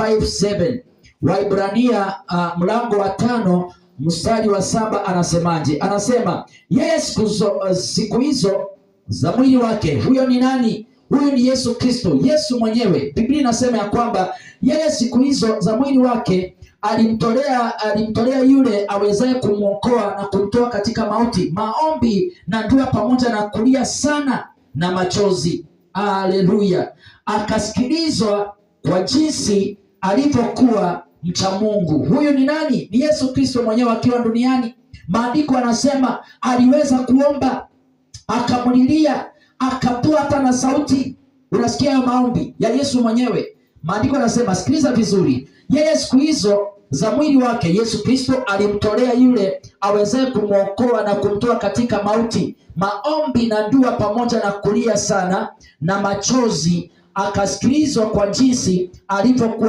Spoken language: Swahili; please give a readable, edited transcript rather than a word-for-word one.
5:7. Waibrania mlango wa 5 mstari wa 7 anasemaje? Anasema yeye siku hizo za mwili wake. Huyo ni nani? Huyu ni Yesu Kristo, Yesu mwenyewe. Biblia inasema ya kwamba yeye siku hizo za mwili wake alimtolea yule awezaye kumwokoa na kumtoa katika mauti, maombi na dua pamoja na kulia sana na machozi. Haleluya! Akasikilizwa kwa jinsi alivyokuwa mcha Mungu. Huyu ni nani? Ni Yesu Kristo mwenyewe akiwa duniani. Maandiko anasema aliweza kuomba, akamlilia, akatoa hata na sauti. Unasikia hayo maombi ya Yesu mwenyewe. Maandiko anasema, sikiliza vizuri, yeye siku hizo za mwili wake Yesu Kristo alimtolea yule awezaye kumwokoa na kumtoa katika mauti, maombi na dua pamoja na kulia sana na machozi. Akasikilizwa kwa jinsi alivyokuwa